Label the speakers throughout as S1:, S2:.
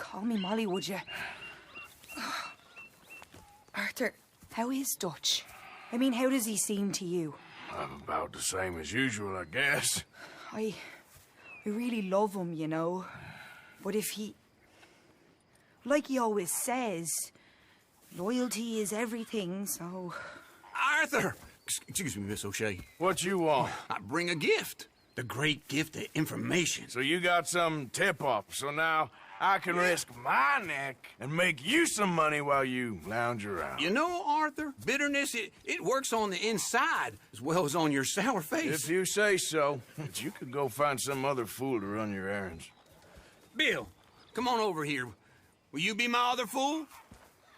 S1: call me Molly, would you? Arthur, how is Dutch? I mean, how does he seem to you?
S2: I'm about the same as usual, I guess.
S1: I really love him, you know. But if he... Like he always says, loyalty is everything, so...
S3: Arthur! Excuse me, Miss O'Shea.
S2: What you want?
S3: I bring a gift. The great gift of information.
S2: So you got some tip-off, so now I can risk my neck and make you some money while you lounge around.
S3: You know, Arthur, bitterness, it works on the inside as well as on your sour face.
S2: If you say so. But you could go find some other fool to run your errands.
S3: Bill, come on over here. Will you be my other fool?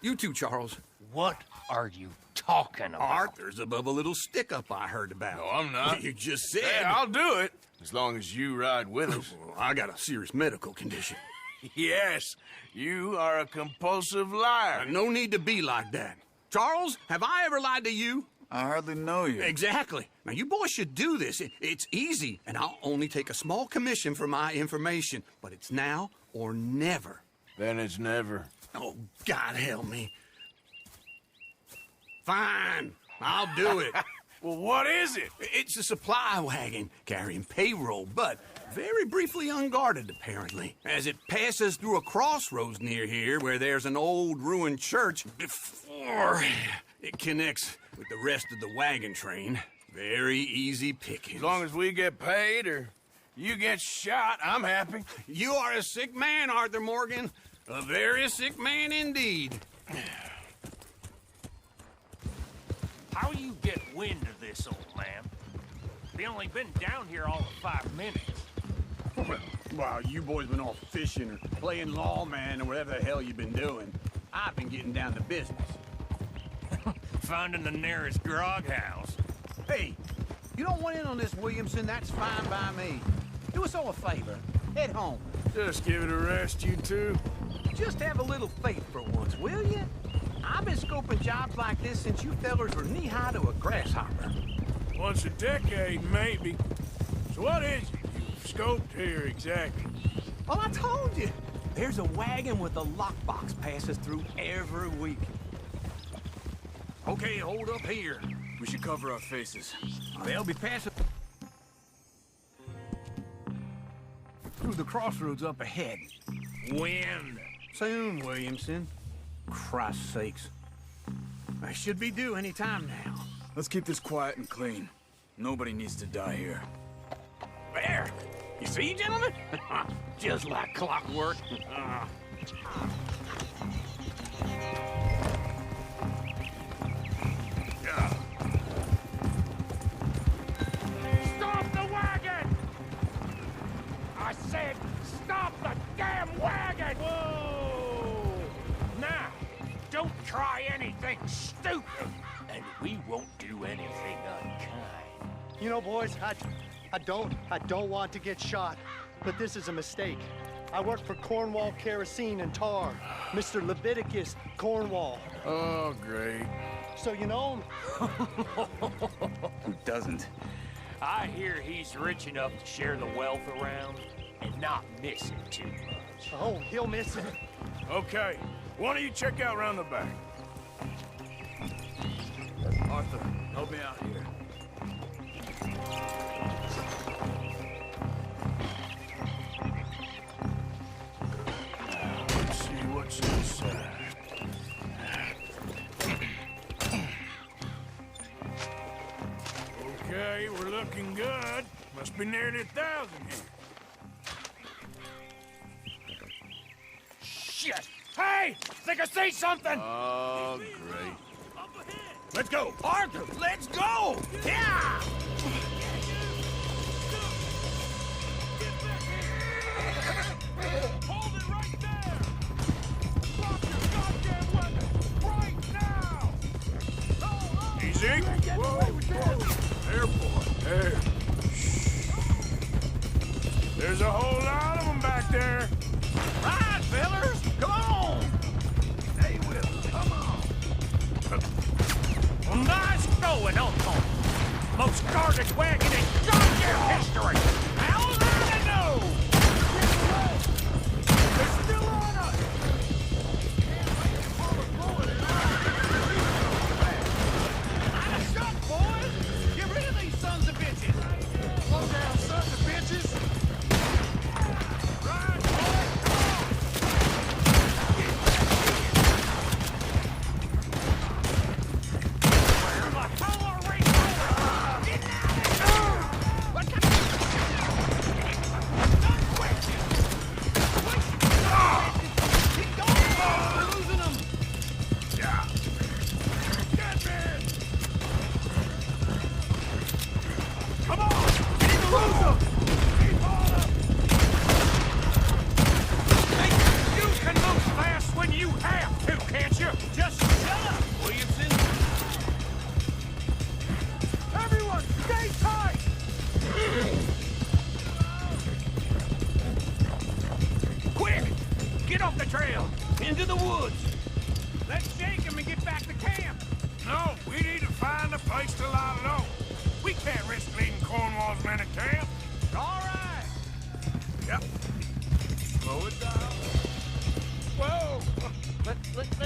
S3: You too, Charles.
S4: What are you talking about?
S3: Arthur's above a little stick-up I heard about.
S2: No, I'm not.
S3: You just said...
S2: Hey, I'll do it, as long as you ride with us.
S3: I got a serious medical condition.
S2: Yes, you are a compulsive liar.
S3: No need to be like that. Charles, have I ever lied to you?
S5: I hardly know you.
S3: Exactly. Now, you boys should do this. It's easy, and I'll only take a small commission for my information. But it's now or never.
S2: Then it's never.
S3: Oh, God help me. Fine, I'll do it.
S2: Well, what is it?
S3: It's a supply wagon carrying payroll, but very briefly unguarded, apparently, as it passes through a crossroads near here where there's an old ruined church before it connects with the rest of the wagon train. Very easy pickings.
S2: As long as we get paid or you get shot, I'm happy.
S3: You are a sick man, Arthur Morgan. A very sick man indeed.
S4: How you get wind of this, old man? We only been down here all of 5 minutes.
S5: Well, while you boys been off fishing or playing lawman or whatever the hell you've been doing, I've been getting down to business.
S4: Finding the nearest grog house.
S5: Hey, you don't want in on this, Williamson, that's fine by me. Do us all a favor. Head home.
S2: Just give it a rest, you two.
S5: Just have a little faith for once, will you? I've been scoping jobs like this since you fellers were knee-high to a grasshopper.
S2: Once a decade, maybe. So what is it you've scoped here exactly?
S5: Well, I told you. There's a wagon with a lockbox passes through every week.
S4: Okay, hold up here.
S5: We should cover our faces. They'll be passing through the crossroads up ahead.
S4: When?
S5: Soon, Williamson. Christ's sakes. I should be due any time now.
S6: Let's keep this quiet and clean. Nobody needs to die here.
S4: There! You see, gentlemen? Just like clockwork. Stop the wagon! I said, stop the damn wagon! Whoa! Now, don't try anything stupid, and we won't do anything unkind.
S7: You know, boys, I don't want to get shot, but this is a mistake. I work for Cornwall Kerosene and Tar, Mr. Leviticus Cornwall.
S2: Oh, great.
S7: So you know him?
S5: Who doesn't?
S4: I hear he's rich enough to share the wealth around and not miss it too much.
S7: Oh, he'll miss it.
S2: Okay, why don't you check out around the back?
S6: Arthur, help me out here.
S2: Let's see what's inside. Okay, we're looking good. Must be nearly 1,000 here.
S4: Shit! Hey! Think I see something!
S2: Oh, great.
S3: Let's go! Arthur, let's go! Yeah!
S4: Hold it right there! Drop your goddamn weapon! Right now!
S2: Easy. Whoa, there, boy. There. Shh. There's a whole lot of them back there.
S3: Right, fellers! Come on!
S4: They will. Come on! Nice going, Uncle! Most guarded wagon in goddamn history! How's that to know? They're still on us!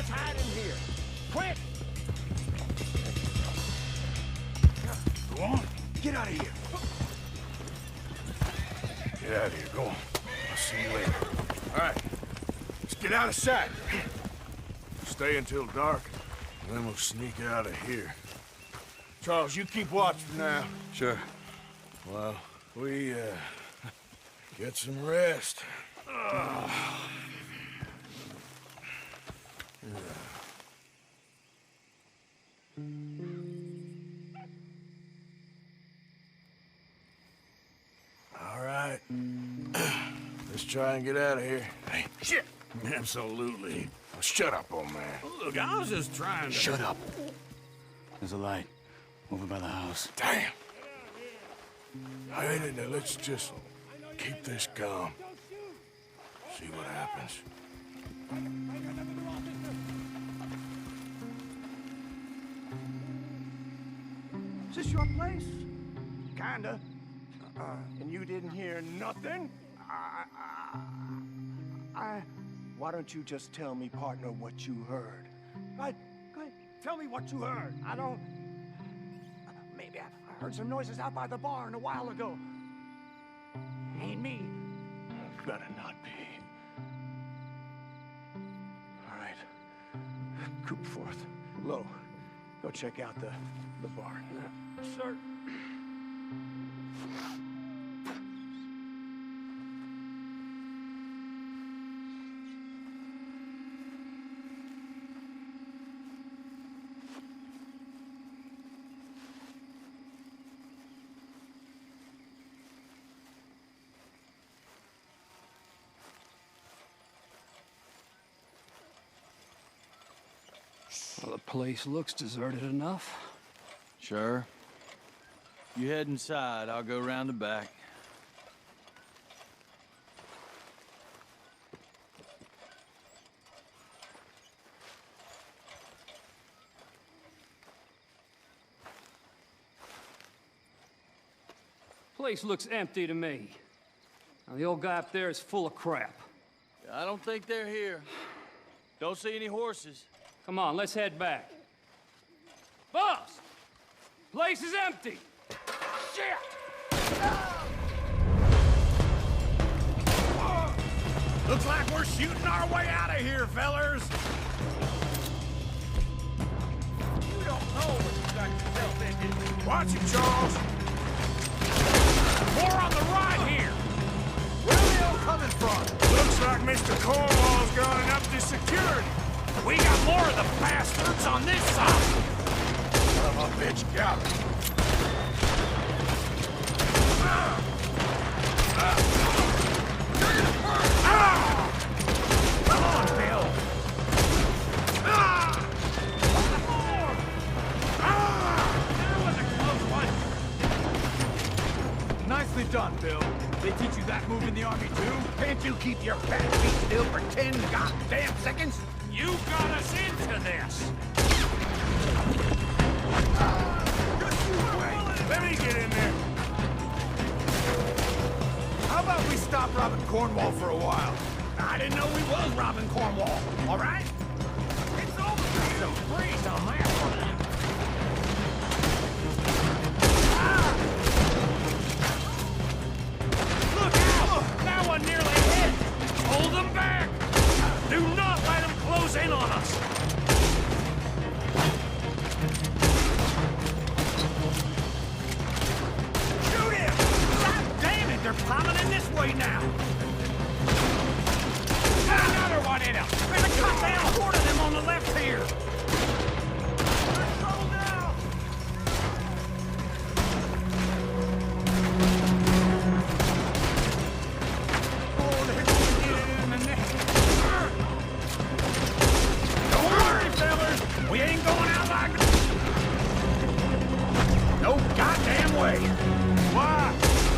S4: Let's hide in here. Quick!
S2: Go on. Get out of here. Get out of here. Go on. I'll see you later. All right. Let's get out of sight. Stay until dark, and then we'll sneak out of here. Charles, you keep watch for now.
S3: Sure.
S2: Well, we, get some rest. All right. Let's try and get out of here. Hey, shit! Absolutely. Now, shut up, old man.
S3: Look, I was just trying to...
S6: Shut up. There's a light over by the house.
S2: Damn. All right, now let's just keep this calm. See what happens.
S4: Is this your place? Kinda. And you didn't hear nothing? Why don't you just tell me, partner, what you heard? Right? Go ahead. Tell me what you heard. I don't... Maybe I heard some noises out by the barn a while ago. Ain't me.
S2: Better not be. All right. Coop forth. Low. Go check out the barn.
S4: Sir.
S8: Well, the place looks deserted enough.
S6: Sure. You head inside, I'll go round the back.
S8: Place looks empty to me. Now, the old guy up there is full of crap.
S6: I don't think they're here. Don't see any horses.
S8: Come on, let's head back. Boss! Place is empty!
S4: Shit!
S3: Looks like we're shooting our way out of here, fellers.
S4: You don't know what you got yourself into.
S2: Watch it, Charles.
S3: More on the right here.
S4: Where are they all coming from?
S2: Looks like Mr. Cornwall's gone up to security.
S3: We got more of the bastards on this side.
S2: Son of a bitch, got it.
S3: Come on, Bill. That was a close one.
S5: Nicely done, Bill. They teach you that move in the army, too?
S3: Can't you keep your fat feet still for 10 goddamn seconds? You got us into this.
S2: Let me get in there.
S3: How about we stop robbing Cornwall for a while? I didn't know we was robbing Cornwall, all right? It's over for some freeze on that one. Look out! That one nearly hit! Hold them back! Do not let them close in on us! Shoot him! God damn it! They're piling in this way now! Got another one in him! There's a goddamn horde of them on the left here! They're in trouble now! Oh, they're gonna get it in the neck! Don't worry, fellas! We ain't going out like... No goddamn way!
S2: Why?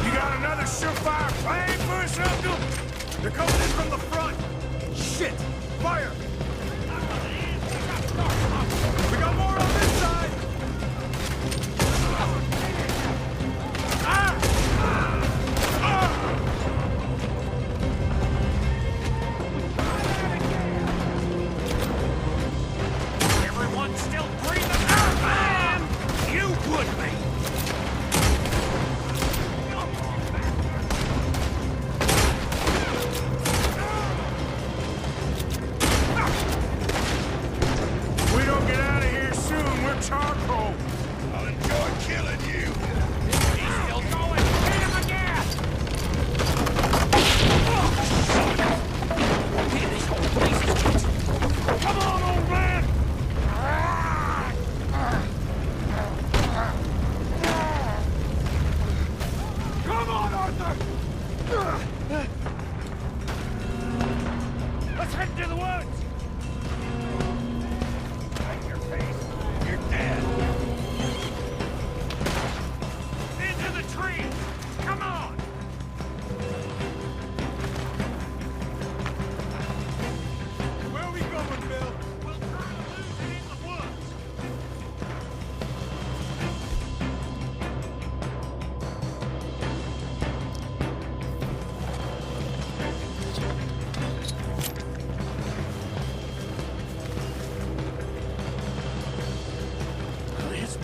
S2: You got another surefire plan for us, Uncle?
S3: They're coming in from the front! Shit! Fire! We got more on this side!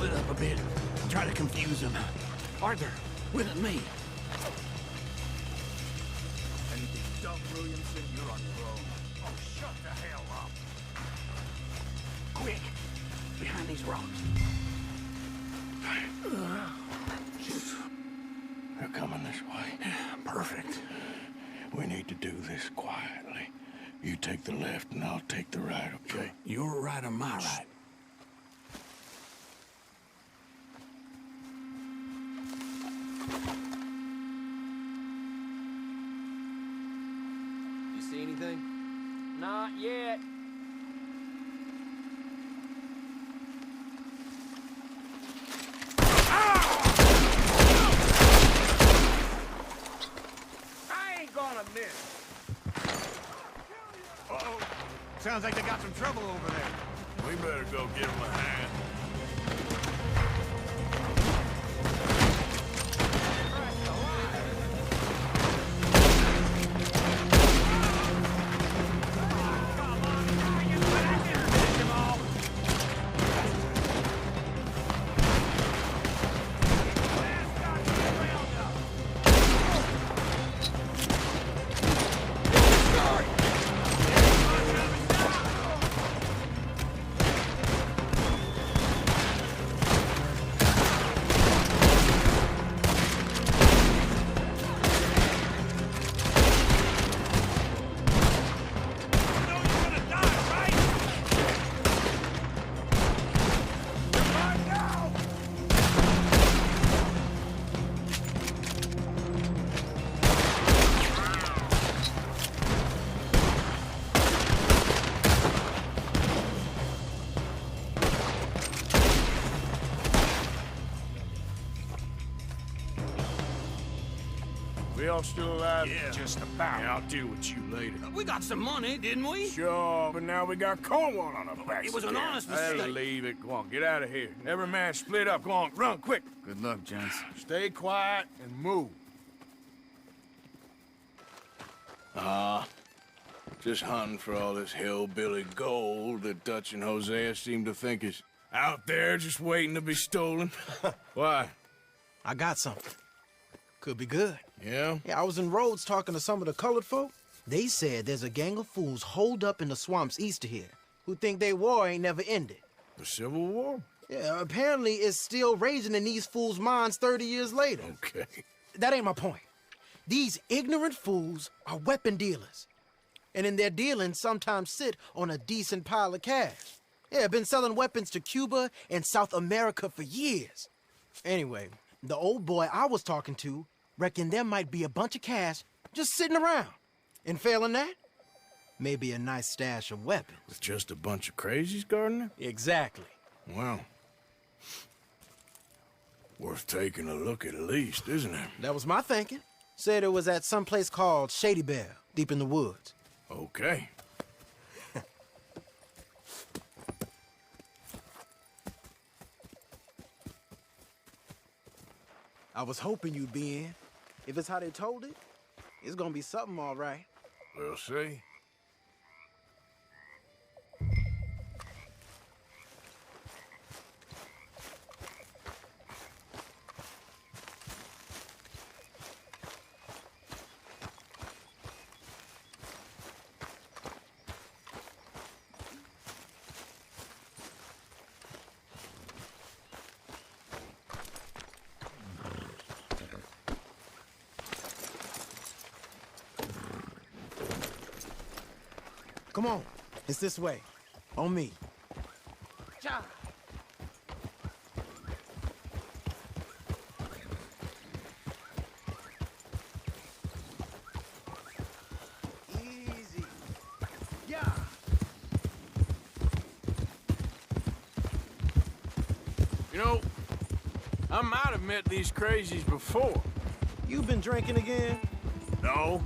S3: split up a bit. Try to confuse them. Arthur, with me.
S2: Anything dumb, Williamson, you're on your own.
S4: Oh, shut the hell up.
S3: Quick! Behind these rocks.
S2: They're coming this way.
S3: Perfect.
S2: We need to do this quietly. You take the left and I'll take the right, okay?
S3: Your right or my right?
S5: You see anything? Not yet.
S4: I ain't gonna miss.
S3: Uh-oh. Sounds like they got some trouble over there.
S2: We better go give them a hand. We all still alive?
S3: Yeah.
S4: Just about.
S2: Yeah, I'll deal with you later.
S3: We got some money, didn't we?
S2: Sure, but now we got Cornwall on our backs.
S3: It was an
S2: again.
S3: honest
S2: That'll
S3: mistake.
S2: leave it. Go on, get out of here. Every man split up. Go on, run, quick.
S6: Good luck, gents.
S2: Stay quiet and move. Just hunting for all this hillbilly gold that Dutch and Hosea seem to think is out there just waiting to be stolen. Why?
S9: I got something. Could be good.
S2: Yeah?
S9: Yeah, I was in Rhodes talking to some of the colored folk. They said there's a gang of fools holed up in the swamps east of here who think their war ain't never ended.
S2: The Civil War?
S9: Yeah, apparently it's still raging in these fools' minds 30 years later.
S2: Okay.
S9: That ain't my point. These ignorant fools are weapon dealers. And in their dealing, sometimes sit on a decent pile of cash. Yeah, been selling weapons to Cuba and South America for years. Anyway, the old boy I was talking to reckoned there might be a bunch of cash just sitting around. And failing that, maybe a nice stash of weapons.
S2: With just a bunch of crazies guarding it?
S9: Exactly.
S2: Well, worth taking a look at least, isn't it?
S9: That was my thinking. Said it was at some place called Shady Bell, deep in the woods.
S2: Okay.
S9: I was hoping you'd be in. If it's how they told it, it's gonna be something all right.
S2: We'll see.
S9: Come on, it's this way. On me. Easy. Yeah.
S2: You know, I might have met these crazies before.
S9: You been drinking again?
S2: No.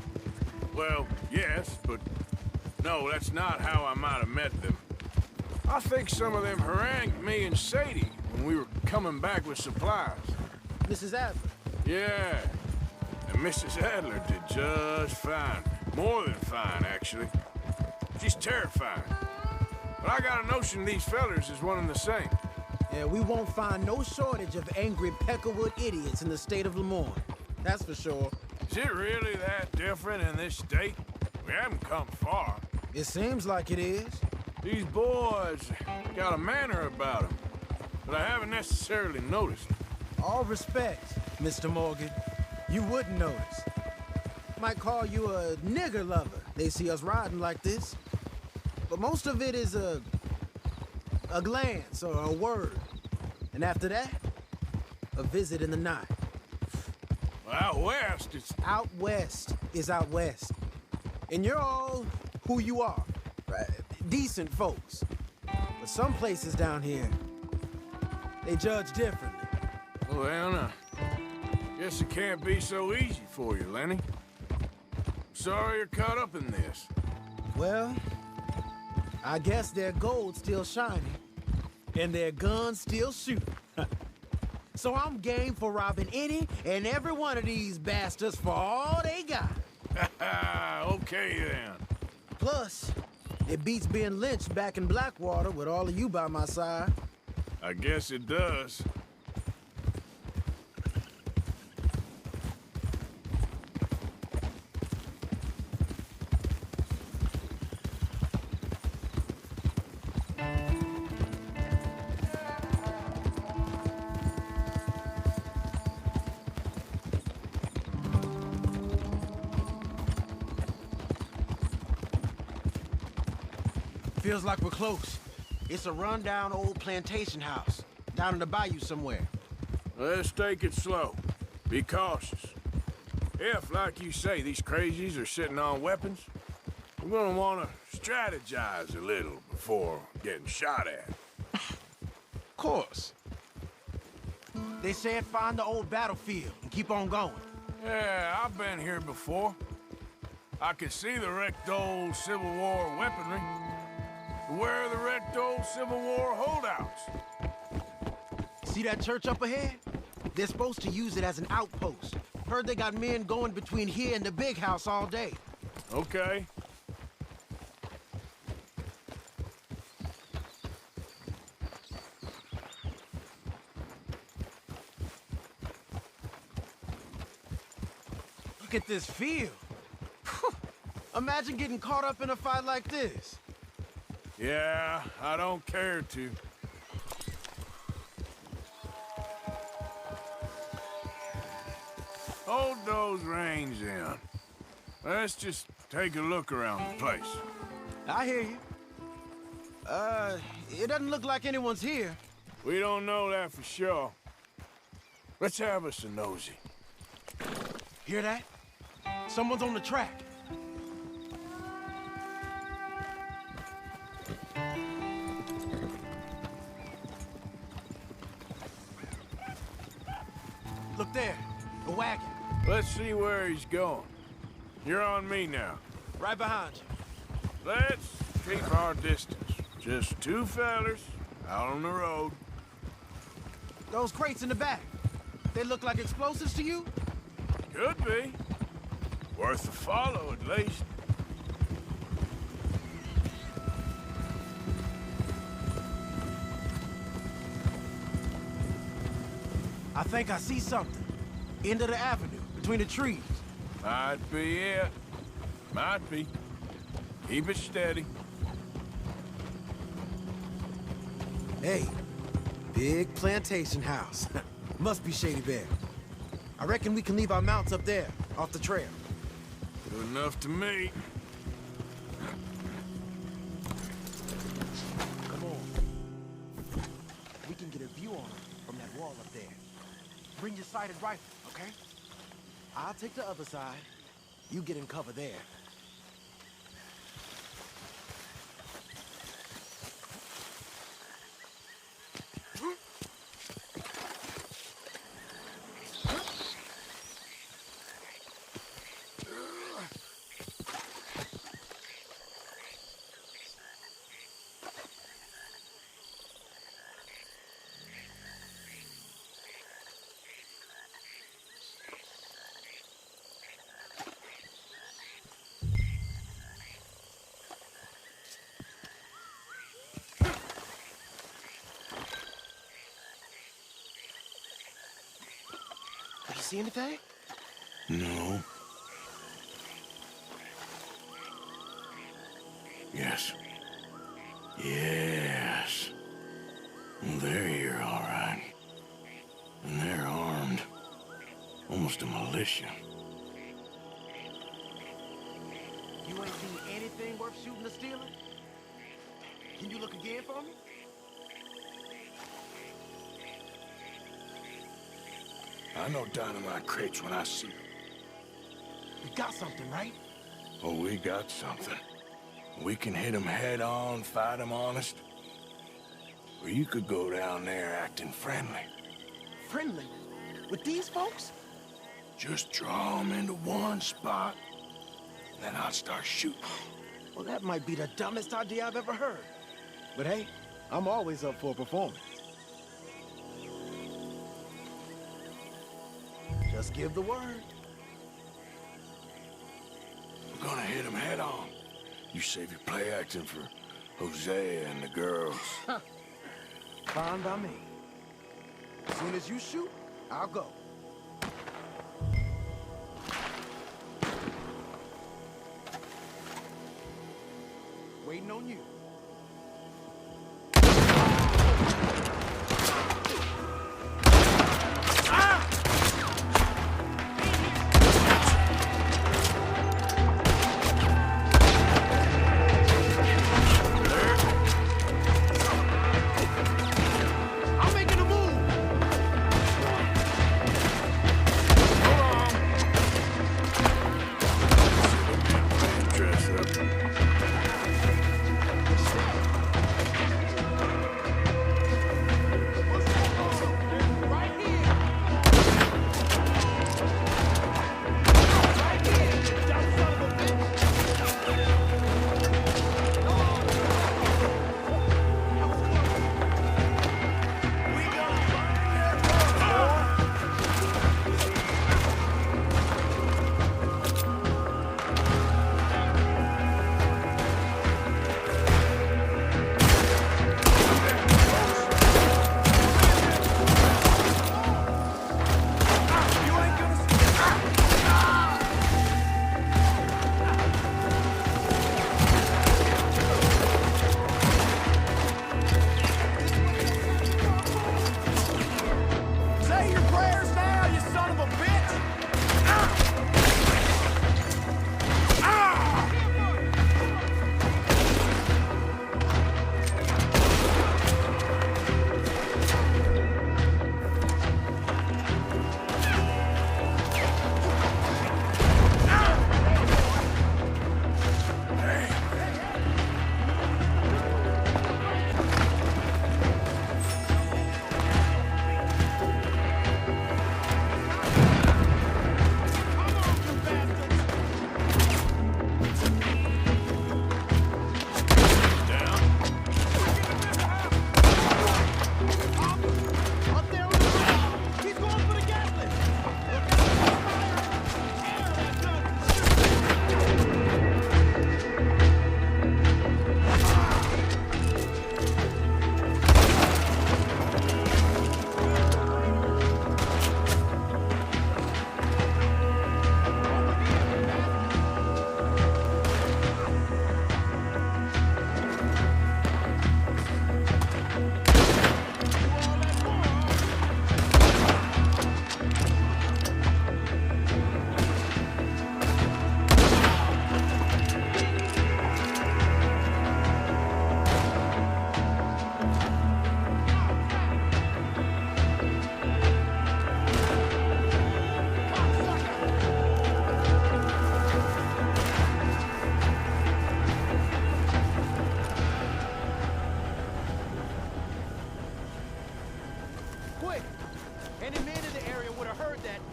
S2: Well, yes, but no, that's not how I might have met them. I think some of them harangued me and Sadie when we were coming back with supplies.
S9: Mrs. Adler.
S2: Yeah, and Mrs. Adler did just fine. More than fine, actually. She's terrifying. But I got a notion these fellers is one and the same.
S9: Yeah, we won't find no shortage of angry Peckerwood idiots in the state of Lemoyne. That's for sure.
S2: Is it really that different in this state? We haven't come far.
S9: It seems like it is.
S2: These boys got a manner about them, but I haven't necessarily noticed.
S9: All respect, Mr. Morgan. You wouldn't notice. Might call you a nigger lover. They see us riding like this. But most of it is a glance or a word. And after that, a visit in the night.
S2: Well, out west, it's...
S9: Out west is out west. And you're all who you are. Right? Decent folks. But some places down here, they judge differently.
S2: Well, now, guess it can't be so easy for you, Lenny. Sorry you're caught up in this.
S9: Well, I guess their gold's still shining, and their guns still shooting. So I'm game for robbing any and every one of these bastards for all they got.
S2: Okay, then.
S9: Plus, it beats being lynched back in Blackwater with all of you by my side.
S2: I guess it does.
S9: Feels like we're close. It's a rundown old plantation house, down in the bayou somewhere.
S2: Let's take it slow. Be cautious. If, like you say, these crazies are sitting on weapons, we're gonna want to strategize a little before getting shot at.
S9: Of course. They said find the old battlefield and keep on going.
S2: Yeah, I've been here before. I can see the wrecked old Civil War weaponry. Where are the wrecked old Civil War holdouts?
S9: See that church up ahead? They're supposed to use it as an outpost. Heard they got men going between here and the big house all day.
S2: Okay.
S9: Look at this field. Imagine getting caught up in a fight like this.
S2: Yeah, I don't care to. Hold those reins in. Let's just take a look around the place.
S9: I hear you. It doesn't look like anyone's here.
S2: We don't know that for sure. Let's have us a nosy.
S9: Hear that? Someone's on the track. Look there, a wagon.
S2: Let's see where he's going. You're on me now.
S9: Right behind you.
S2: Let's keep our distance. Just two fellers out on the road.
S9: Those crates in the back, they look like explosives to you?
S2: Could be. Worth a follow, at least.
S9: I think I see something. End of the avenue, between the trees.
S2: Might be it. Might be. Keep it steady.
S9: Hey, big plantation house. Must be Shady Bear. I reckon we can leave our mounts up there, off the trail.
S2: Good enough to me.
S9: Come on. We can get a view on them from that wall up there. Bring your sighted rifle, okay? I'll take the other side. You get in cover there. see anything?
S2: No. Yes. Yes. Well, they're here, all right. And they're armed. Almost a militia.
S9: You ain't seen anything worth shooting or stealing? Can you look again for me?
S2: I know dynamite crates when I see them.
S9: You got something, right?
S2: Oh, we got something. We can hit them head on, fight them honest. Or you could go down there acting friendly.
S9: Friendly? With these folks?
S2: Just draw them into one spot, then I'll start shooting.
S9: Well, that might be the dumbest idea I've ever heard. But hey, I'm always up for a performance. Just give the word.
S2: We're gonna hit them head on. You save your play acting for Jose and the girls.
S9: Fine by me. As soon as you shoot, I'll go. Waiting on you.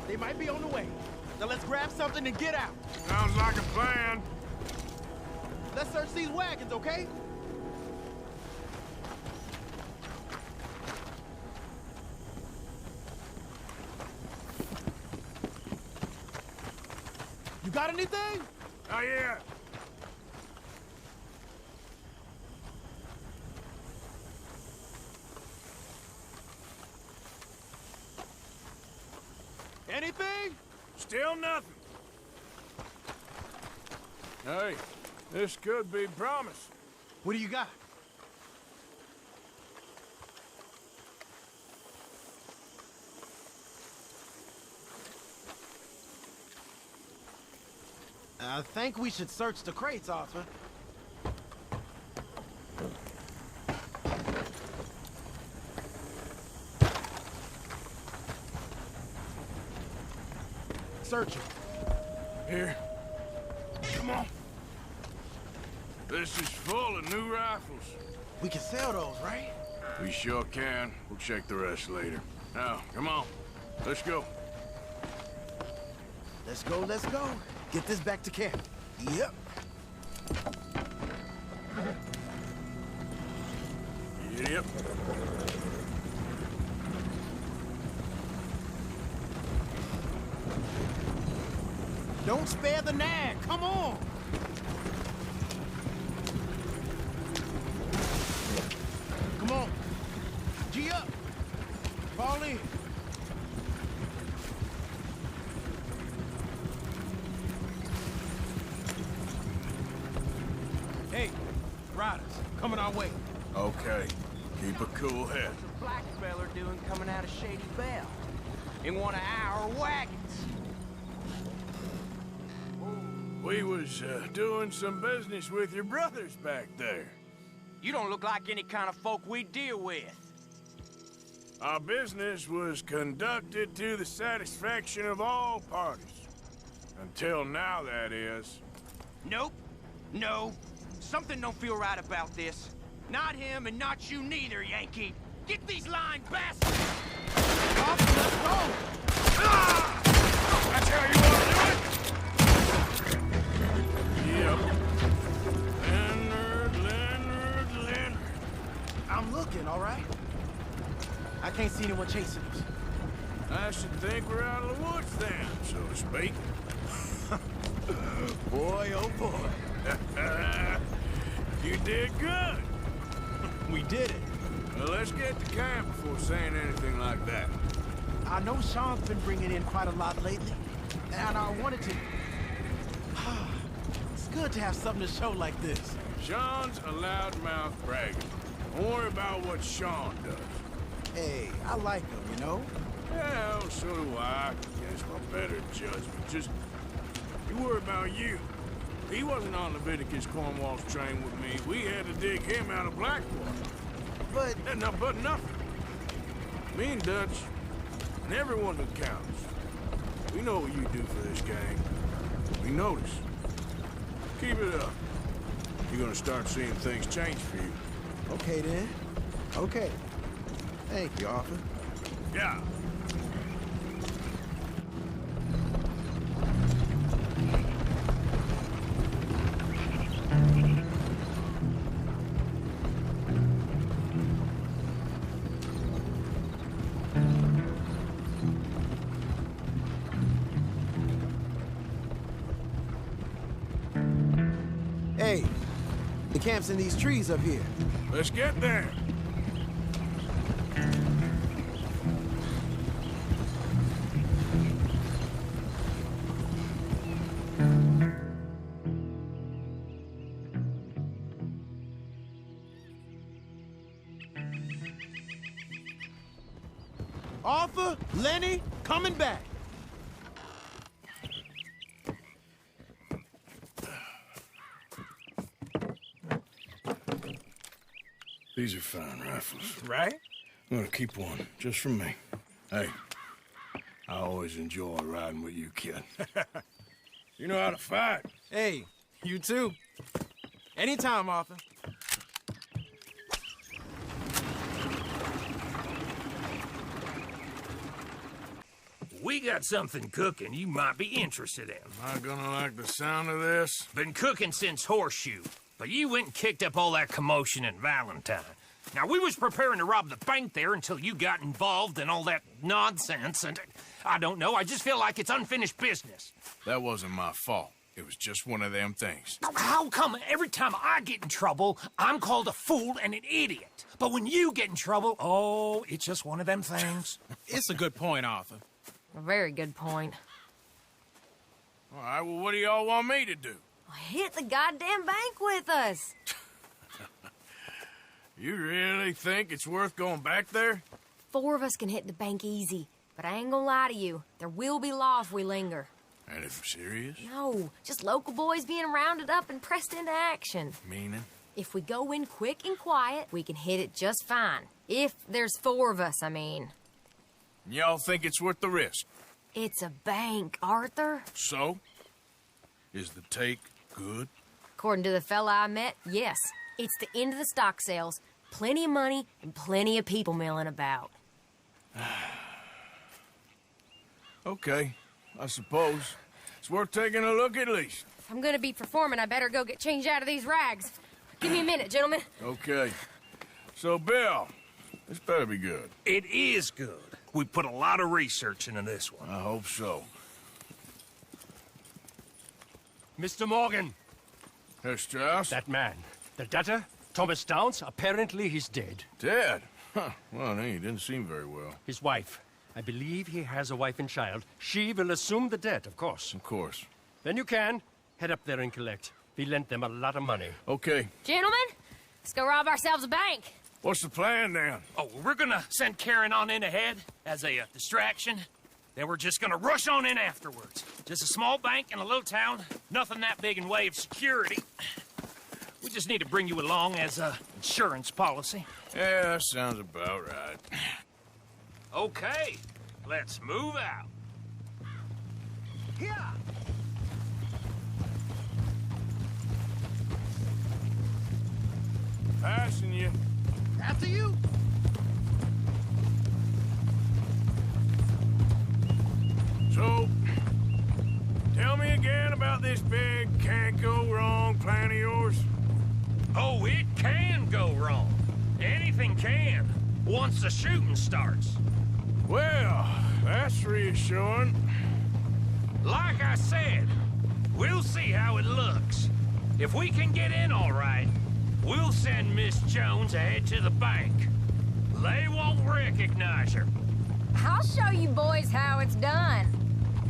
S9: They might be on the way. Now let's grab something and get out.
S2: Sounds like a plan.
S9: Let's search these wagons, okay? You got anything?
S2: Not yet.
S9: Anything?
S2: Still nothing. Hey, this could be promise.
S9: What do you got? I think we should search the crates, Arthur. Search it.
S2: Here. Come on. This is full of new rifles.
S9: We can sell those, right?
S2: We sure can. We'll check the rest later. Now, come on. Let's go.
S9: Let's go, let's go. Get this back to camp. Yep.
S2: Yep.
S9: Don't spare the nag. Come on. Come on. G up. Fall in. Hey, riders, coming our way.
S2: Okay. Keep a cool head.
S5: What's a black feller doing coming out of Shady Belle? In one of our wagons.
S2: We was doing some business with your brothers back there.
S5: You don't look like any kind of folk we deal with.
S2: Our business was conducted to the satisfaction of all parties. Until now, that is.
S5: Nope. No. Something don't feel right about this. Not him and not you neither, Yankee. Get these lying bastards! Off, let's go!
S2: Ah! That's how you want to do it? Yep. Leonard.
S9: I'm looking, all right? I can't see anyone chasing us.
S2: I should think we're out of the woods then, so to speak.
S9: Boy, oh boy.
S2: You did good.
S9: We did it.
S2: Well, let's get to camp before saying anything like that.
S9: I know Sean's been bringing in quite a lot lately, and I wanted to... It's good to have something to show like this.
S2: Sean's a loudmouth bragger. Don't worry about what Sean does.
S9: Hey, I like him, you know?
S2: Well, so do I. Against my better judgment. Just, you worry about you. He wasn't on Leviticus Cornwall's train with me. We had to dig him out of Blackwater.
S9: But...
S2: But nothing. Me and Dutch, and everyone who counts. We know what you do for this gang. We notice. Keep it up. You're gonna start seeing things change for you.
S9: Okay, then. Okay. Thank you, Arthur.
S2: Yeah.
S9: Hey, the camp's in these trees up here.
S2: Let's get there.
S9: Arthur, Lenny, coming back.
S2: These are fine rifles.
S9: Right?
S2: I'm gonna keep one, just for me. Hey, I always enjoy riding with you, kid. You know how to fight.
S9: Hey, you too. Anytime, Arthur.
S8: We got something cooking you might be interested in.
S2: Am I gonna like the sound of this?
S8: Been cooking since Horseshoe, but you went and kicked up all that commotion in Valentine. Now, we was preparing to rob the bank there until you got involved in all that nonsense, and I don't know, I just feel like it's unfinished business.
S2: That wasn't my fault. It was just one of them things.
S8: How come every time I get in trouble, I'm called a fool and an idiot? But when you get in trouble, oh, it's just one of them things.
S9: It's a good point, Arthur.
S10: A very good point.
S2: All right, well, what do y'all want me to do?
S10: Hit the goddamn bank with us.
S2: You really think it's worth going back there?
S10: 4 of us can hit the bank easy, but I ain't gonna lie to you. There will be law if we linger.
S2: And if serious?
S10: No, just local boys being rounded up and pressed into action.
S2: Meaning?
S10: If we go in quick and quiet, we can hit it just fine. If there's 4 of us, I mean.
S2: Y'all think it's worth the risk?
S10: It's a bank, Arthur.
S2: So? Is the take good?
S10: According to the fella I met, yes. It's the end of the stock sales. Plenty of money and plenty of people milling about.
S2: Okay, I suppose. It's worth taking a look at least.
S10: If I'm gonna be performing, I better go get changed out of these rags. Give me a minute, gentlemen.
S2: Okay. So, Bill, this better be good.
S8: It is good. We put a lot of research into this one.
S2: I hope so.
S4: Mr. Morgan,
S2: Herr Strauss?
S4: that man, the debtor, Thomas Downs, apparently he's dead.
S2: Dead? Huh. Well, he didn't seem very well.
S4: His wife, I believe he has a wife and child. She will assume the debt, of course.
S2: Of course.
S4: Then you can head up there and collect. We lent them a lot of money.
S2: Okay.
S10: Gentlemen, let's go rob ourselves a bank.
S2: What's the plan, then?
S8: Oh, we're gonna send Karen on in ahead as a distraction. Then we're just gonna rush on in afterwards. Just a small bank in a little town. Nothing that big in way of security. We just need to bring you along as a insurance policy.
S2: Yeah, that sounds about right.
S8: Okay, let's move out.
S5: Here!
S2: Passing you.
S5: After you!
S2: So, tell me again about this big can't-go-wrong plan of yours.
S8: Oh, it can go wrong. Anything can, once the shooting starts.
S2: Well, that's reassuring.
S8: Like I said, we'll see how it looks. If we can get in all right, we'll send Miss Jones ahead to the bank. They won't recognize her.
S10: I'll show you boys how it's done.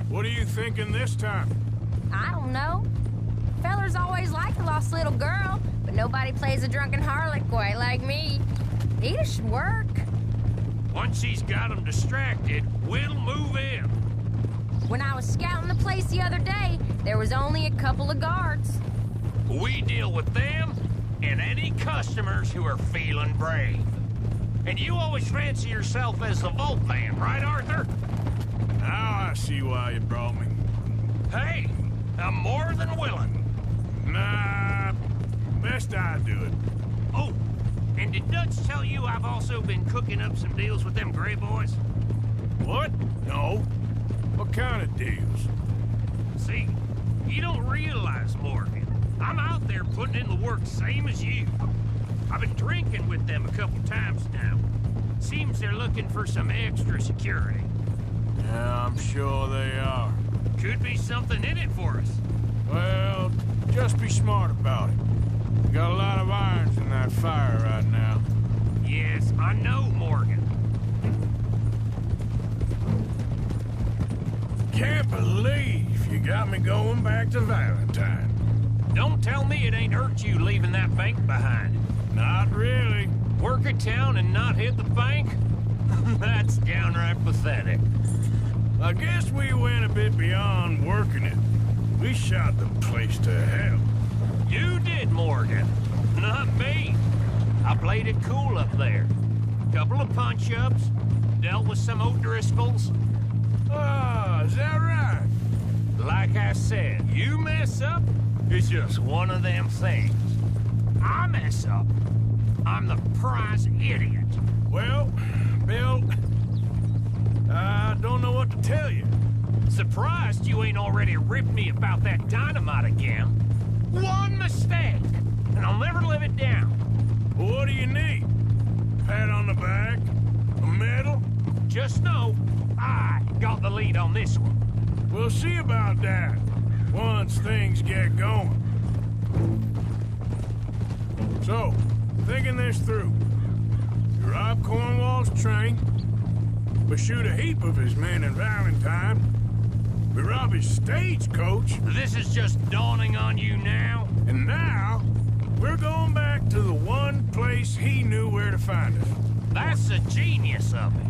S2: What are you thinking this time?
S10: I don't know. Fellers always like a lost little girl, but nobody plays a drunken harlot quite like me. Either should work.
S8: Once she's got them distracted, we'll move in.
S10: When I was scouting the place the other day, there was only a couple of guards.
S8: We deal with them and any customers who are feeling brave. And you always fancy yourself as the vault man, right, Arthur?
S2: Now I see why you brought me.
S8: Hey, I'm more than willing.
S2: Nah, best I do it.
S8: Oh, and did Dutch tell you I've also been cooking up some deals with them Gray boys?
S2: What? No. What kind of deals?
S8: See, you don't realize, Morgan. I'm out there putting in the work same as you. I've been drinking with them a couple times now. Seems they're looking for some extra security.
S2: Yeah, I'm sure they are.
S8: Could be something in it for us.
S2: Well, just be smart about it. We got a lot of irons in that fire right now.
S8: Yes, I know, Morgan.
S2: Can't believe you got me going back to Valentine.
S8: Don't tell me it ain't hurt you leaving that bank behind.
S2: Not really.
S8: Work a town and not hit the bank? That's downright pathetic.
S2: I guess we went a bit beyond working it. We shot the place to hell.
S8: You did, Morgan. Not me. I played it cool up there. Couple of punch-ups, dealt with some O'Driscolls.
S2: Ah, is that right?
S8: Like I said, you mess up, it's just one of them things. I mess up, I'm the prize idiot.
S2: Well, Bill, I don't know what to tell you.
S8: Surprised you ain't already ripped me about that dynamite again. One mistake, and I'll never live it down.
S2: What do you need? Pat on the back? A medal?
S8: Just know, I got the lead on this one.
S2: We'll see about that once things get going. So, thinking this through. You rob Cornwall's train, We shoot a heap of his men in Valentine. We rob his stagecoach.
S8: This is just dawning on you now?
S2: And now, we're going back to the one place he knew where to find us.
S8: That's the genius of it.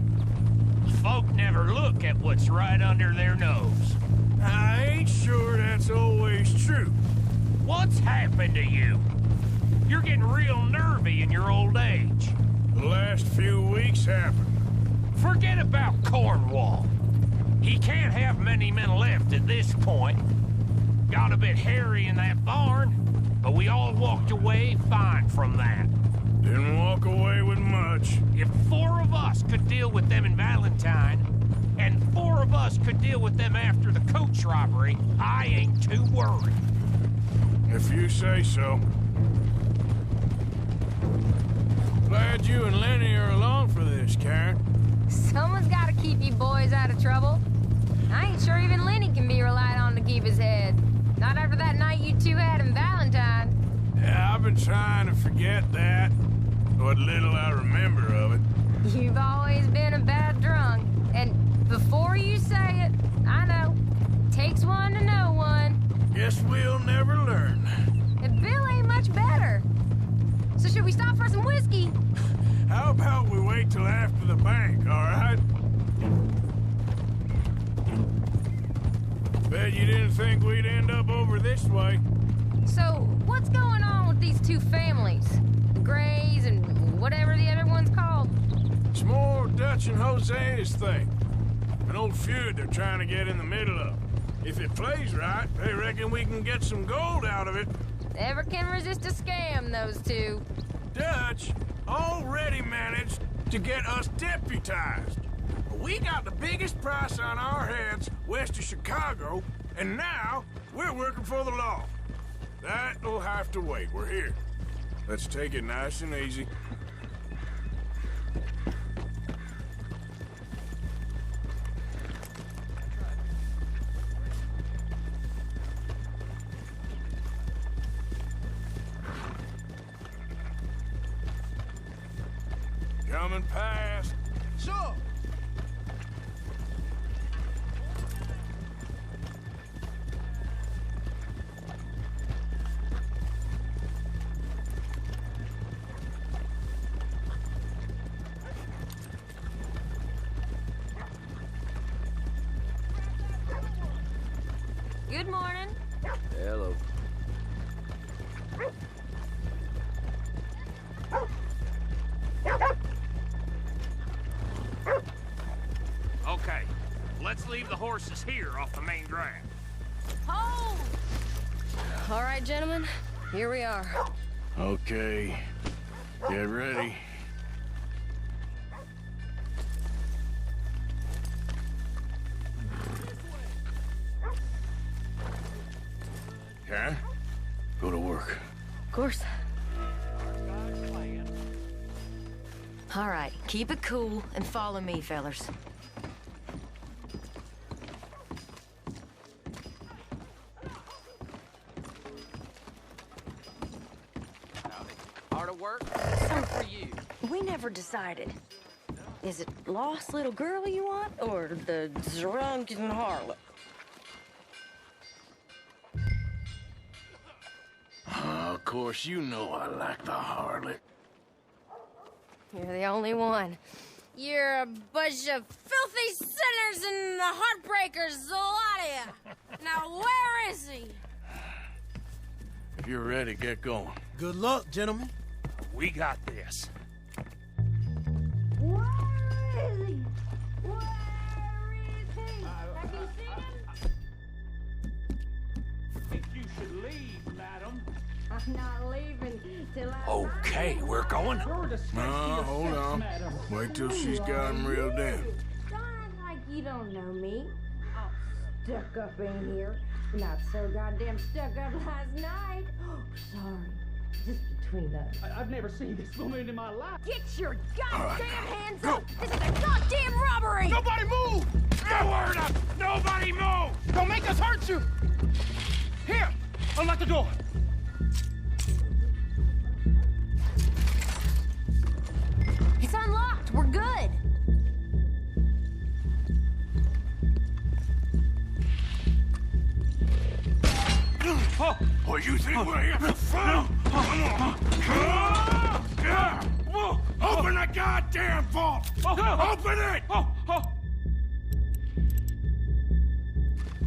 S8: Folk never look at what's right under their nose.
S2: I ain't sure that's always true.
S8: What's happened to you? You're getting real nervy in your old age.
S2: The last few weeks happened.
S8: Forget about Cornwall. He can't have many men left at this point. Got a bit hairy in that barn, but we all walked away fine from that.
S2: Didn't walk away with much.
S8: If 4 of us could deal with them in Valentine, and 4 of us could deal with them after the coach robbery, I ain't too worried.
S2: If you say so. Glad you and Lenny are along for this, Karen.
S10: Someone's got to keep you boys out of trouble. I ain't sure even Lenny can be relied on to keep his head. Not after that night you two had in Valentine.
S2: Yeah, I've been trying to forget that. What little I remember of it.
S10: You've always been a bad drunk. And before you say it, I know. Takes one to know one.
S2: Guess we'll never learn.
S10: And Bill ain't much better. So should we stop for some whiskey?
S2: How about we wait till after the bank, all right? Bet you didn't think we'd end up over this way.
S10: So, what's going on with these 2 families? The Grays and whatever the other one's called?
S2: It's more Dutch and Jose's thing. An old feud they're trying to get in the middle of. If it plays right, they reckon we can get some gold out of it.
S10: Never can resist a scam, those 2.
S2: Dutch already managed to get us deputized. We got the biggest price on our heads west of Chicago, and now we're working for the law. That'll have to wait. We're here. Let's take it nice and easy. Coming past.
S9: Sure.
S10: Good morning.
S6: Hello.
S8: Okay, let's leave the horses here off the main drag.
S10: Hold! All right, gentlemen, here we are.
S2: Okay. Get ready. Karen, go to work.
S11: Of course. All right, keep it cool and follow me, fellers.
S5: Hard at work? So for you.
S11: We never decided. Is it lost little girl you want, or the drunken harlot?
S2: Of course, you know I like the harlot.
S10: You're the only one. You're a bunch of filthy sinners and the heartbreakers, the lot of you. Now, where is he?
S2: If you're ready, get going.
S9: Good luck, gentlemen.
S8: We got this.
S10: Where is he? Where is he? Have you seen him?
S4: I think you should leave, madam.
S10: I'm not leaving till I...
S8: Okay, we're going.
S4: You're a disgrace to
S2: No,
S4: your
S2: hold
S4: sex,
S2: on.
S4: madam.
S2: Wait till she's got him reeled in.
S10: Don't act like you don't know me. All stuck up in here. Not so goddamn stuck up last night. Oh, sorry. Just between us.
S4: I've never seen this woman in my life.
S10: Get your goddamn hands up! This is a goddamn robbery!
S9: Nobody move!
S8: No word up! Nobody move!
S9: Don't make us hurt you! Here! Unlock the door!
S10: It's unlocked. We're good.
S2: Oh, you think we're here for fun? Come on. Open the goddamn vault! Open it!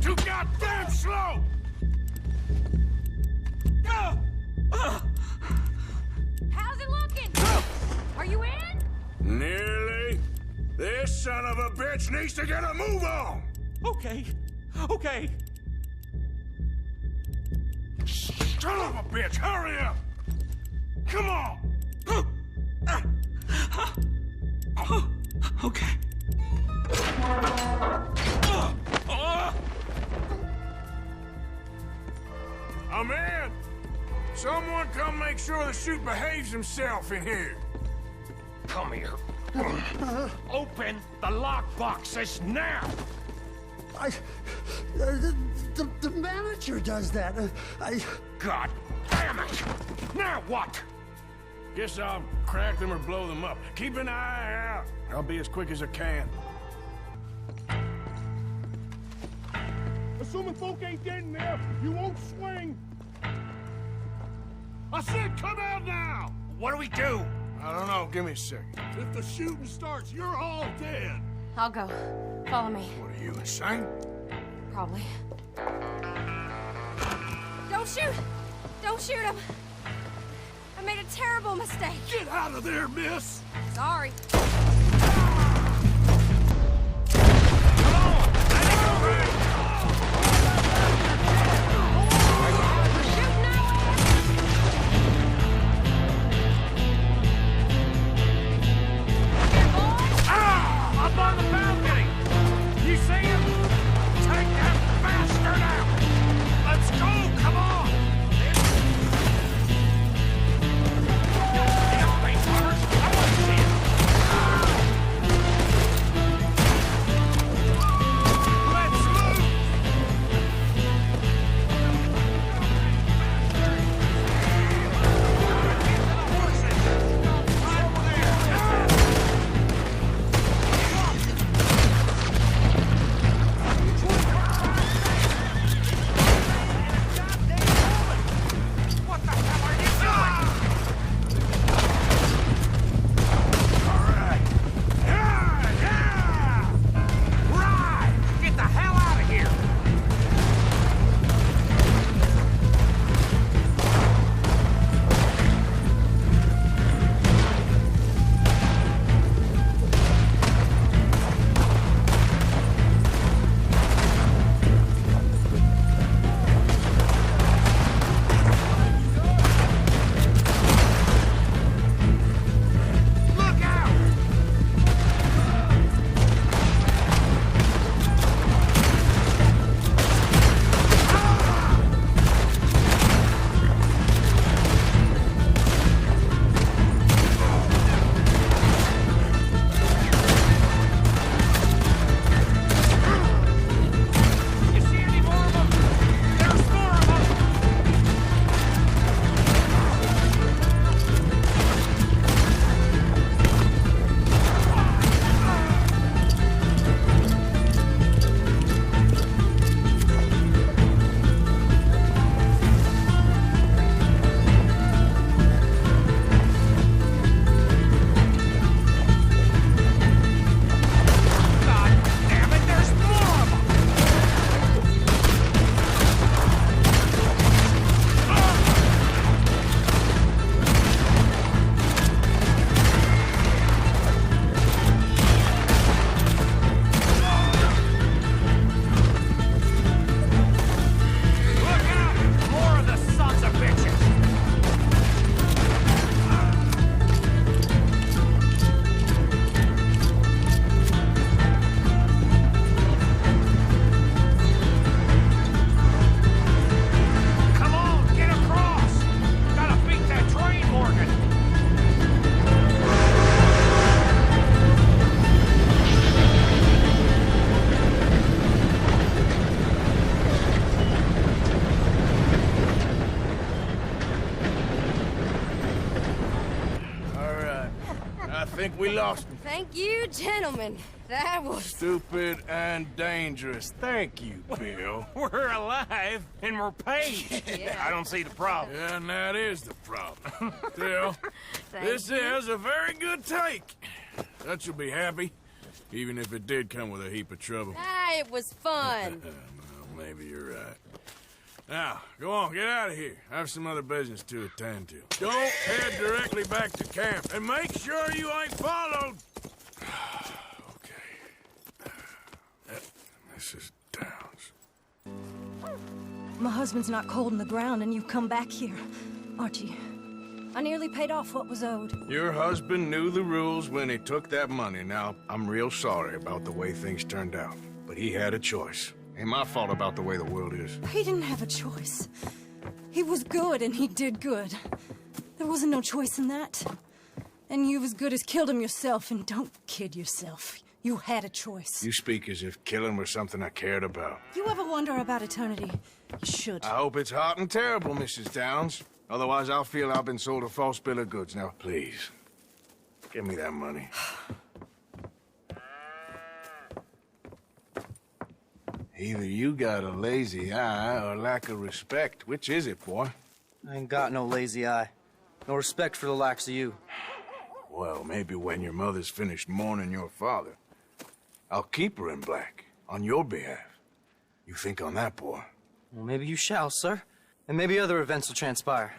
S2: Too goddamn slow!
S10: How's it looking? Are you in?
S2: Nearly. This son of a bitch needs to get a move on!
S3: Okay.
S2: Son of a bitch, hurry up! Come on!
S3: Okay.
S2: I'm in! Someone come make sure the chute behaves himself in here.
S8: Come here. Open the lockboxes now!
S7: The manager does that.
S8: God damn it! Now what?
S2: Guess I'll crack them or blow them up. Keep an eye out. I'll be as quick as I can.
S4: Assuming folk ain't dead in there, you won't swing. I said come out now!
S8: What do we do?
S2: I don't know. Give me a second.
S4: If the shooting starts, you're all dead.
S10: I'll go. Follow me.
S2: What are you, insane?
S10: Probably. Don't shoot! Don't shoot him! I made a terrible mistake.
S4: Get out of there, miss!
S10: Sorry.
S8: Up on the balcony! You see him? Take that bastard out! Let's go! Come on! Get up, face hunters! I want to see it! Let's move! Get to the horses! Right over there! What the hell are you doing? All right. Yeah! Right! Get the hell out of here! Look out! You see any more of them? There's more of them! God damn it, there's more of them! Look out! More of the sons of bitches! Come on, get across! Gotta beat that train, Morgan!
S2: All right. I think we lost him.
S10: Thank you, gentlemen. That was...
S2: Stupid and dangerous. Thank you, Bill.
S8: We're alive and we're paid.
S10: Yeah.
S8: I don't see the problem.
S2: Yeah, and that is the problem. Still, this
S10: you.
S2: is a very good take. That you'll be happy, even if it did come with a heap of trouble.
S10: Ah, it was fun.
S2: Well, maybe you're right. Now, go on, get out of here. I have some other business to attend to. Don't head directly back to camp, and make sure you ain't followed. Okay. Mrs. Downs.
S12: My husband's not cold in the ground, and you've come back here, Archie. I nearly paid off what was owed.
S2: Your husband knew the rules when he took that money. Now, I'm real sorry about the way things turned out, but he had a choice. Ain't my fault about the way the world is.
S12: He didn't have a choice. He was good, and he did good. There wasn't no choice in that. And you as good as killed him yourself, and don't kid yourself. You had a choice.
S2: You speak as if killing was something I cared about.
S12: You ever wonder about eternity? You should.
S2: I hope it's hot and terrible, Mrs. Downs. Otherwise, I'll feel I've been sold a false bill of goods. Now, please, give me that money. Either you got a lazy eye or lack of respect. Which is it, boy?
S13: I ain't got no lazy eye. No respect for the likes of you.
S2: Well, maybe when your mother's finished mourning your father, I'll keep her in black, on your behalf. You think on that, boy?
S13: Well, maybe you shall, sir. And maybe other events will transpire.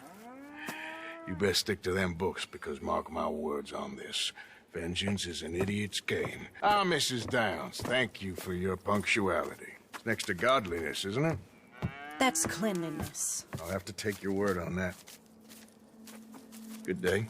S2: You best stick to them books, because mark my words on this. Vengeance is an idiot's game. Ah, Mrs. Downs, thank you for your punctuality. It's next to godliness, isn't it?
S12: That's cleanliness.
S2: I'll have to take your word on that. Good day.